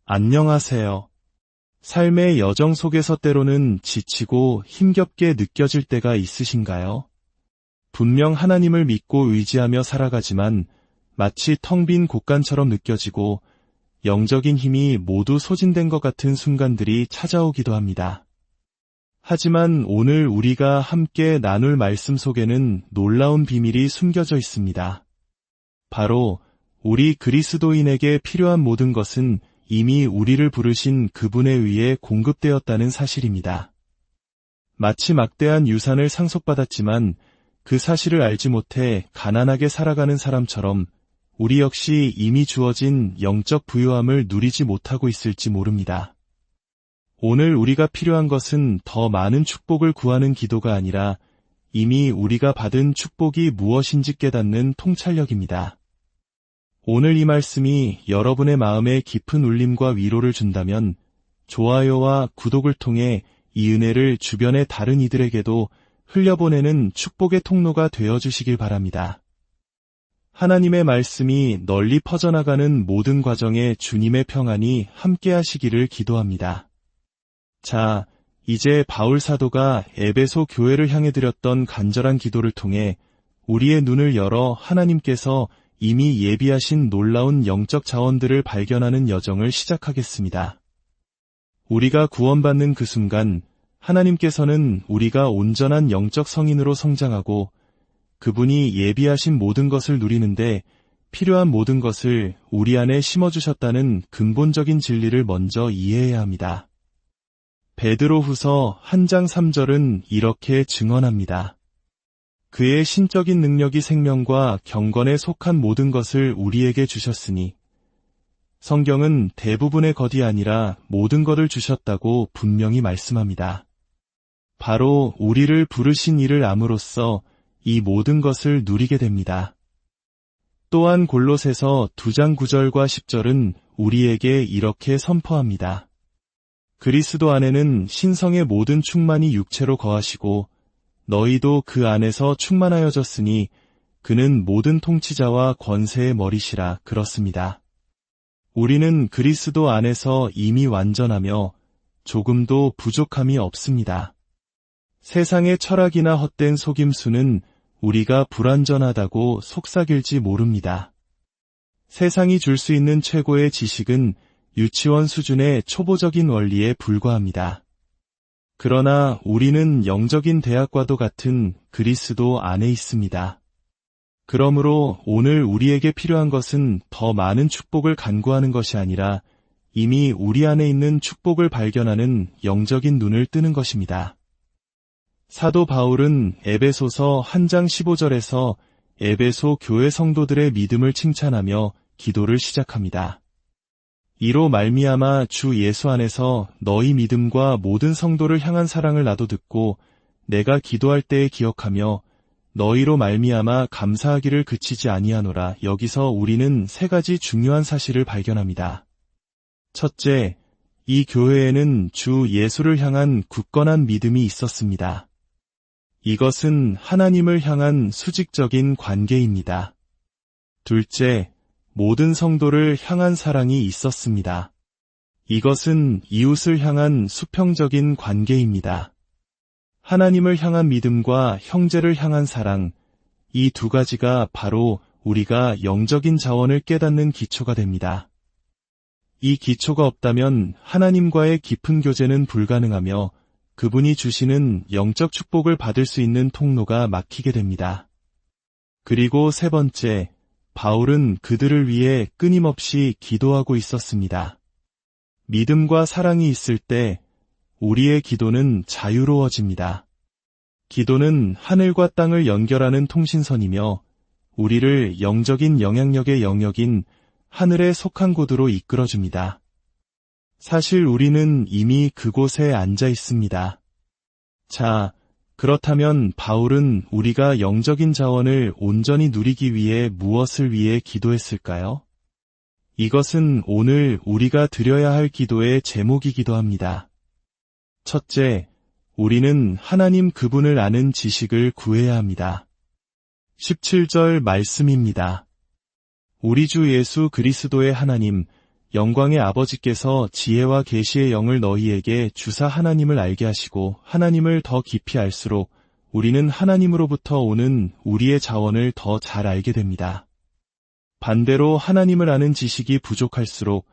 안녕하세요. 삶의 여정 속에서 때로는 지치고 힘겹게 느껴질 때가 있으신가요? 분명 하나님을 믿고 의지하며 살아가지만 마치 텅 빈 곳간처럼 느껴지고 영적인 힘이 모두 소진된 것 같은 순간들이 찾아오기도 합니다. 하지만 오늘 우리가 함께 나눌 말씀 속에는 놀라운 비밀이 숨겨져 있습니다. 바로 우리 그리스도인에게 필요한 모든 것은 이미 우리를 부르신 그분에 의해 공급되었다는 사실입니다. 마치 막대한 유산을 상속받았지만 그 사실을 알지 못해 가난하게 살아가는 사람처럼 우리 역시 이미 주어진 영적 부유함을 누리지 못하고 있을지 모릅니다. 오늘 우리가 필요한 것은 더 많은 축복을 구하는 기도가 아니라 이미 우리가 받은 축복이 무엇인지 깨닫는 통찰력입니다. 오늘 이 말씀이 여러분의 마음에 깊은 울림과 위로를 준다면 좋아요와 구독을 통해 이 은혜를 주변의 다른 이들에게도 흘려보내는 축복의 통로가 되어주시길 바랍니다. 하나님의 말씀이 널리 퍼져나가는 모든 과정에 주님의 평안이 함께하시기를 기도합니다. 자, 이제 바울 사도가 에베소 교회를 향해 드렸던 간절한 기도를 통해 우리의 눈을 열어 하나님께서 이미 예비하신 놀라운 영적 자원들을 발견하는 여정을 시작하겠습니다. 우리가 구원받는 그 순간 하나님께서는 우리가 온전한 영적 성인으로 성장하고 그분이 예비하신 모든 것을 누리는데 필요한 모든 것을 우리 안에 심어주셨다는 근본적인 진리를 먼저 이해해야 합니다. 베드로후서 1장 3절은 이렇게 증언합니다. 그의 신적인 능력이 생명과 경건에 속한 모든 것을 우리에게 주셨으니 성경은 대부분의 것이 아니라 모든 것을 주셨다고 분명히 말씀합니다. 바로 우리를 부르신 이를 암으로써 이 모든 것을 누리게 됩니다. 또한 골로새서 2장 9절과 10절은 우리에게 이렇게 선포합니다. 그리스도 안에는 신성의 모든 충만이 육체로 거하시고 너희도 그 안에서 충만하여졌으니 그는 모든 통치자와 권세의 머리시라. 그렇습니다. 우리는 그리스도 안에서 이미 완전하며 조금도 부족함이 없습니다. 세상의 철학이나 헛된 속임수는 우리가 불완전하다고 속삭일지 모릅니다. 세상이 줄 수 있는 최고의 지식은 유치원 수준의 초보적인 원리에 불과합니다. 그러나 우리는 영적인 대학과도 같은 그리스도 안에 있습니다. 그러므로 오늘 우리에게 필요한 것은 더 많은 축복을 간구하는 것이 아니라 이미 우리 안에 있는 축복을 발견하는 영적인 눈을 뜨는 것입니다. 사도 바울은 에베소서 1장 15절에서 에베소 교회 성도들의 믿음을 칭찬하며 기도를 시작합니다. 이로 말미암아 주 예수 안에서 너희 믿음과 모든 성도를 향한 사랑을 나도 듣고 내가 기도할 때에 기억하며 너희로 말미암아 감사하기를 그치지 아니하노라. 여기서 우리는 세 가지 중요한 사실을 발견합니다. 첫째, 이 교회에는 주 예수를 향한 굳건한 믿음이 있었습니다. 이것은 하나님을 향한 수직적인 관계입니다. 둘째, 모든 성도를 향한 사랑이 있었습니다. 이것은 이웃을 향한 수평적인 관계입니다. 하나님을 향한 믿음과 형제를 향한 사랑, 이 두 가지가 바로 우리가 영적인 자원을 깨닫는 기초가 됩니다. 이 기초가 없다면 하나님과의 깊은 교제는 불가능하며 그분이 주시는 영적 축복을 받을 수 있는 통로가 막히게 됩니다. 그리고 세 번째, 바울은 그들을 위해 끊임없이 기도하고 있었습니다. 믿음과 사랑이 있을 때 우리의 기도는 자유로워집니다. 기도는 하늘과 땅을 연결하는 통신선이며 우리를 영적인 영향력의 영역인 하늘에 속한 곳으로 이끌어줍니다. 사실 우리는 이미 그곳에 앉아 있습니다. 자, 그렇다면 바울은 우리가 영적인 자원을 온전히 누리기 위해 무엇을 위해 기도했을까요? 이것은 오늘 우리가 드려야 할 기도의 제목이기도 합니다. 첫째, 우리는 하나님 그분을 아는 지식을 구해야 합니다. 17절 말씀입니다. 우리 주 예수 그리스도의 하나님, 영광의 아버지께서 지혜와 계시의 영을 너희에게 주사 하나님을 알게 하시고 하나님을 더 깊이 알수록 우리는 하나님으로부터 오는 우리의 자원을 더 잘 알게 됩니다. 반대로 하나님을 아는 지식이 부족할수록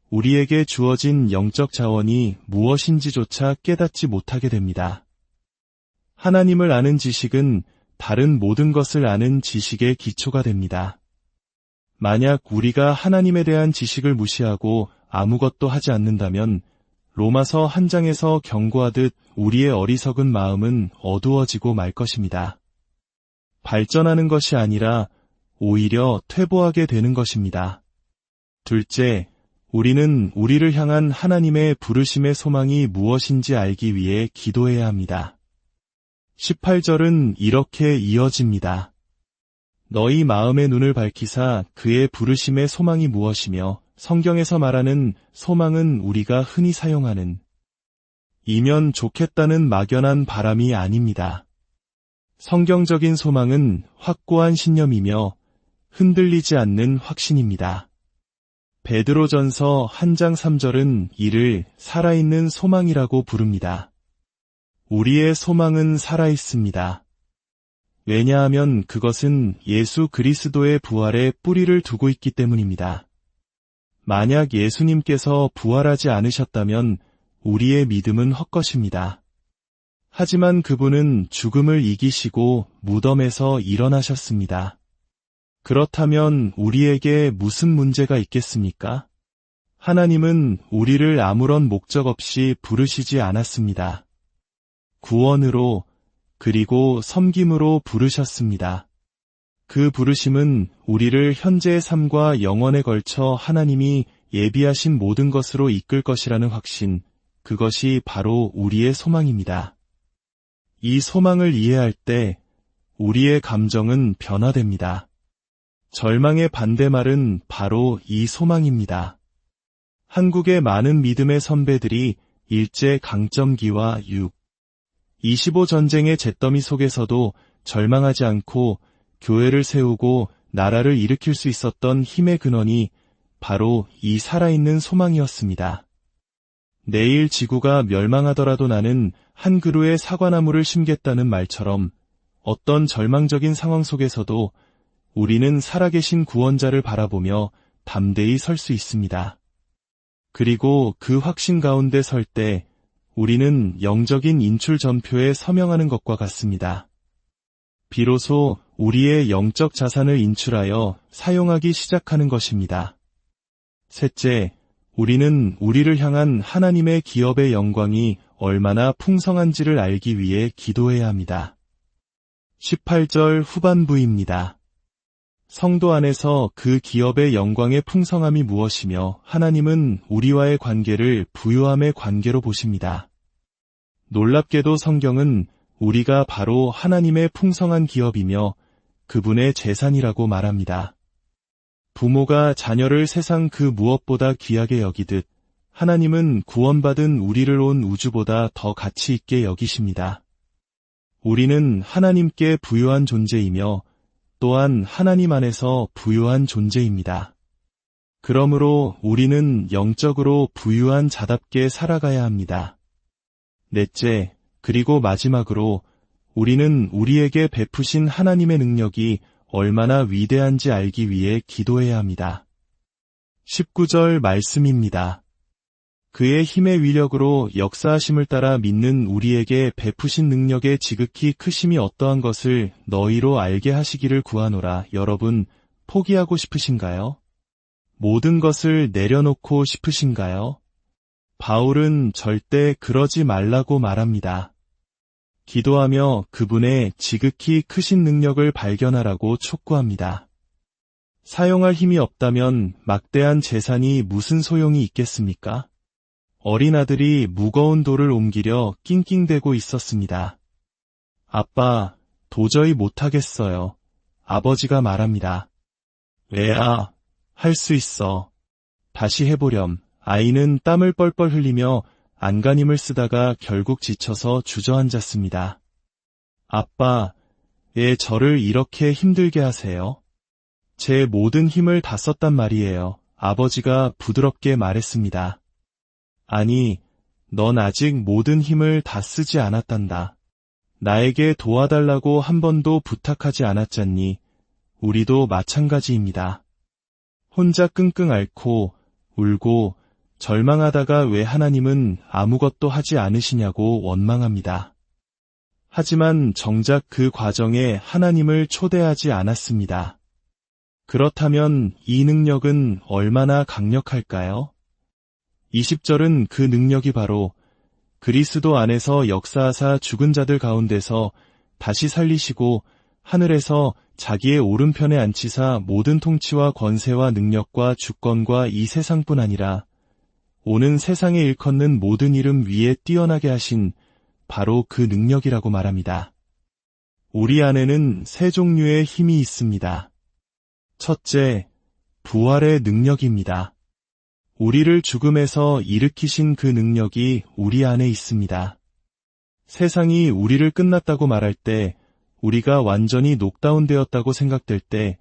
우리에게 주어진 영적 자원이 무엇인지조차 깨닫지 못하게 됩니다. 하나님을 아는 지식은 다른 모든 것을 아는 지식의 기초가 됩니다. 만약 우리가 하나님에 대한 지식을 무시하고 아무것도 하지 않는다면 로마서 1장에서 경고하듯 우리의 어리석은 마음은 어두워지고 말 것입니다. 발전하는 것이 아니라 오히려 퇴보하게 되는 것입니다. 둘째, 우리는 우리를 향한 하나님의 부르심의 소망이 무엇인지 알기 위해 기도해야 합니다. 18절은 이렇게 이어집니다. 너희 마음의 눈을 밝히사 그의 부르심의 소망이 무엇이며 성경에서 말하는 소망은 우리가 흔히 사용하는 이면 좋겠다는 막연한 바람이 아닙니다. 성경적인 소망은 확고한 신념이며 흔들리지 않는 확신입니다. 베드로전서 1장 3절은 이를 살아있는 소망이라고 부릅니다. 우리의 소망은 살아있습니다. 왜냐하면 그것은 예수 그리스도의 부활에 뿌리를 두고 있기 때문입니다. 만약 예수님께서 부활하지 않으셨다면 우리의 믿음은 헛것입니다. 하지만 그분은 죽음을 이기시고 무덤에서 일어나셨습니다. 그렇다면 우리에게 무슨 문제가 있겠습니까? 하나님은 우리를 아무런 목적 없이 부르시지 않았습니다. 구원으로 그리고 섬김으로 부르셨습니다. 그 부르심은 우리를 현재의 삶과 영원에 걸쳐 하나님이 예비하신 모든 것으로 이끌 것이라는 확신, 그것이 바로 우리의 소망입니다. 이 소망을 이해할 때 우리의 감정은 변화됩니다. 절망의 반대말은 바로 이 소망입니다. 한국의 많은 믿음의 선배들이 일제 강점기와 6.25 전쟁의 잿더미 속에서도 절망하지 않고 교회를 세우고 나라를 일으킬 수 있었던 힘의 근원이 바로 이 살아있는 소망이었습니다. 내일 지구가 멸망하더라도 나는 한 그루의 사과나무를 심겠다는 말처럼 어떤 절망적인 상황 속에서도 우리는 살아계신 구원자를 바라보며 담대히 설 수 있습니다. 그리고 그 확신 가운데 설 때 우리는 영적인 인출 전표에 서명하는 것과 같습니다. 비로소 우리의 영적 자산을 인출하여 사용하기 시작하는 것입니다. 셋째, 우리는 우리를 향한 하나님의 기업의 영광이 얼마나 풍성한지를 알기 위해 기도해야 합니다. 18절 후반부입니다. 성도 안에서 그 기업의 영광의 풍성함이 무엇이며 하나님은 우리와의 관계를 부요함의 관계로 보십니다. 놀랍게도 성경은 우리가 바로 하나님의 풍성한 기업이며 그분의 재산이라고 말합니다. 부모가 자녀를 세상 그 무엇보다 귀하게 여기듯 하나님은 구원받은 우리를 온 우주보다 더 가치 있게 여기십니다. 우리는 하나님께 부요한 존재이며 또한 하나님 안에서 부유한 존재입니다. 그러므로 우리는 영적으로 부유한 자답게 살아가야 합니다. 넷째, 그리고 마지막으로 우리는 우리에게 베푸신 하나님의 능력이 얼마나 위대한지 알기 위해 기도해야 합니다. 19절 말씀입니다. 그의 힘의 위력으로 역사하심을 따라 믿는 우리에게 베푸신 능력의 지극히 크심이 어떠한 것을 너희로 알게 하시기를 구하노라. 여러분, 포기하고 싶으신가요? 모든 것을 내려놓고 싶으신가요? 바울은 절대 그러지 말라고 말합니다. 기도하며 그분의 지극히 크신 능력을 발견하라고 촉구합니다. 사용할 힘이 없다면 막대한 재산이 무슨 소용이 있겠습니까? 어린아들이 무거운 돌을 옮기려 낑낑대고 있었습니다. 아빠, 도저히 못하겠어요. 아버지가 말합니다. 애야, 할 수 있어. 다시 해보렴. 아이는 땀을 뻘뻘 흘리며 안간힘을 쓰다가 결국 지쳐서 주저앉았습니다. 아빠, 왜 저를 이렇게 힘들게 하세요? 제 모든 힘을 다 썼단 말이에요. 아버지가 부드럽게 말했습니다. 아니, 넌 아직 모든 힘을 다 쓰지 않았단다. 나에게 도와달라고 한 번도 부탁하지 않았잖니. 우리도 마찬가지입니다. 혼자 끙끙 앓고 울고 절망하다가 왜 하나님은 아무것도 하지 않으시냐고 원망합니다. 하지만 정작 그 과정에 하나님을 초대하지 않았습니다. 그렇다면 이 능력은 얼마나 강력할까요? 20절은 그 능력이 바로 그리스도 안에서 역사하사 죽은 자들 가운데서 다시 살리시고 하늘에서 자기의 오른편에 앉히사 모든 통치와 권세와 능력과 주권과 이 세상뿐 아니라 오는 세상에 일컫는 모든 이름 위에 뛰어나게 하신 바로 그 능력이라고 말합니다. 우리 안에는 세 종류의 힘이 있습니다. 첫째, 부활의 능력입니다. 우리를 죽음에서 일으키신 그 능력이 우리 안에 있습니다. 세상이 우리를 끝났다고 말할 때, 우리가 완전히 녹다운되었다고 생각될 때,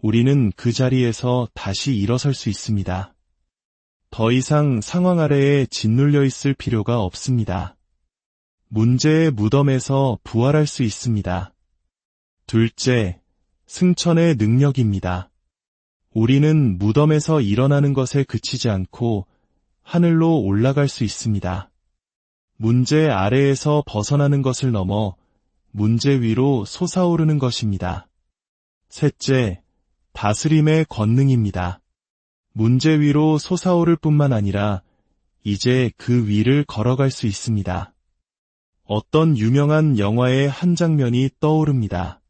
우리는 그 자리에서 다시 일어설 수 있습니다. 더 이상 상황 아래에 짓눌려 있을 필요가 없습니다. 문제의 무덤에서 부활할 수 있습니다. 둘째, 승천의 능력입니다. 우리는 무덤에서 일어나는 것에 그치지 않고 하늘로 올라갈 수 있습니다. 문제 아래에서 벗어나는 것을 넘어 문제 위로 솟아오르는 것입니다. 셋째, 다스림의 권능입니다. 문제 위로 솟아오를 뿐만 아니라 이제 그 위를 걸어갈 수 있습니다. 어떤 유명한 영화의 한 장면이 떠오릅니다.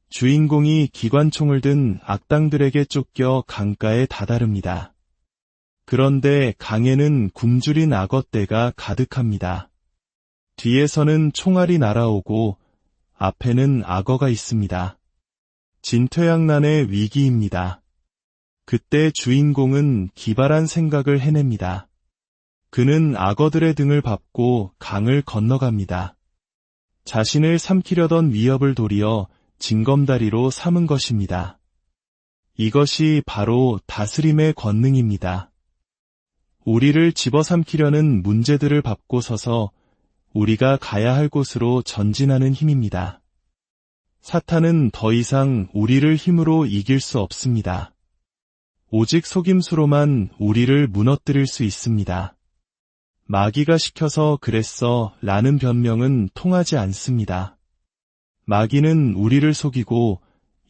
주인공이 기관총을 든 악당들에게 쫓겨 강가에 다다릅니다. 그런데 강에는 굶주린 악어떼가 가득합니다. 뒤에서는 총알이 날아오고 앞에는 악어가 있습니다. 진퇴양난의 위기입니다. 그때 주인공은 기발한 생각을 해냅니다. 그는 악어들의 등을 밟고 강을 건너갑니다. 자신을 삼키려던 위협을 도리어 징검다리로 삼은 것입니다. 이것이 바로 다스림의 권능입니다. 우리를 집어삼키려는 문제들을 밟고 서서 우리가 가야 할 곳으로 전진하는 힘입니다. 사탄은 더 이상 우리를 힘으로 이길 수 없습니다. 오직 속임수로만 우리를 무너뜨릴 수 있습니다. 마귀가 시켜서 그랬어 라는 변명은 통하지 않습니다. 마귀는 우리를 속이고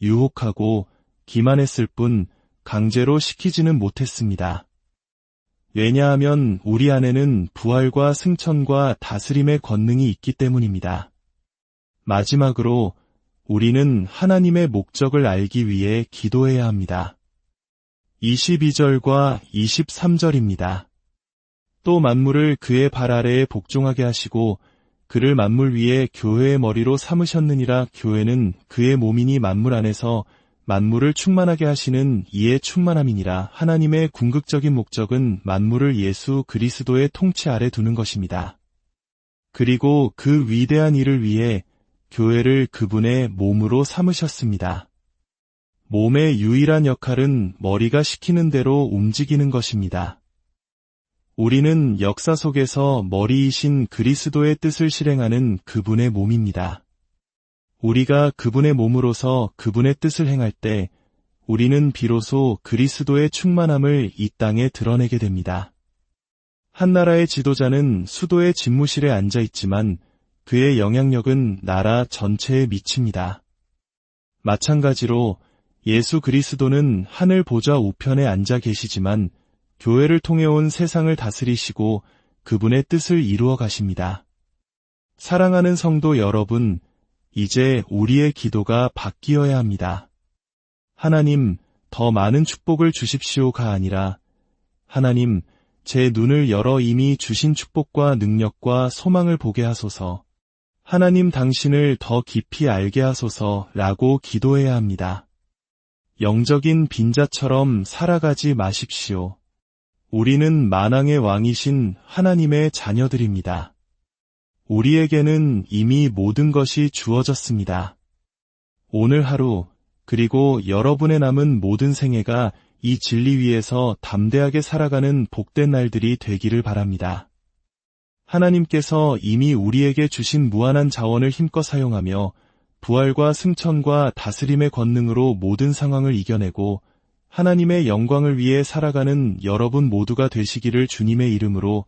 유혹하고 기만했을 뿐 강제로 시키지는 못했습니다. 왜냐하면 우리 안에는 부활과 승천과 다스림의 권능이 있기 때문입니다. 마지막으로 우리는 하나님의 목적을 알기 위해 기도해야 합니다. 22절과 23절입니다. 또 만물을 그의 발 아래에 복종하게 하시고 그를 만물 위에 교회의 머리로 삼으셨느니라. 교회는 그의 몸이니 만물 안에서 만물을 충만하게 하시는 이의 충만함이니라. 하나님의 궁극적인 목적은 만물을 예수 그리스도의 통치 아래 두는 것입니다. 그리고 그 위대한 일을 위해 교회를 그분의 몸으로 삼으셨습니다. 몸의 유일한 역할은 머리가 시키는 대로 움직이는 것입니다. 우리는 역사 속에서 머리이신 그리스도의 뜻을 실행하는 그분의 몸입니다. 우리가 그분의 몸으로서 그분의 뜻을 행할 때 우리는 비로소 그리스도의 충만함을 이 땅에 드러내게 됩니다. 한 나라의 지도자는 수도의 집무실에 앉아 있지만 그의 영향력은 나라 전체에 미칩니다. 마찬가지로 예수 그리스도는 하늘 보좌 우편에 앉아 계시지만 교회를 통해 온 세상을 다스리시고 그분의 뜻을 이루어 가십니다. 사랑하는 성도 여러분, 이제 우리의 기도가 바뀌어야 합니다. 하나님, 더 많은 축복을 주십시오가 아니라 하나님, 제 눈을 열어 이미 주신 축복과 능력과 소망을 보게 하소서. 하나님 당신을 더 깊이 알게 하소서라고 기도해야 합니다. 영적인 빈자처럼 살아가지 마십시오. 우리는 만왕의 왕이신 하나님의 자녀들입니다. 우리에게는 이미 모든 것이 주어졌습니다. 오늘 하루, 그리고 여러분의 남은 모든 생애가 이 진리 위에서 담대하게 살아가는 복된 날들이 되기를 바랍니다. 하나님께서 이미 우리에게 주신 무한한 자원을 힘껏 사용하며 부활과 승천과 다스림의 권능으로 모든 상황을 이겨내고 하나님의 영광을 위해 살아가는 여러분 모두가 되시기를 주님의 이름으로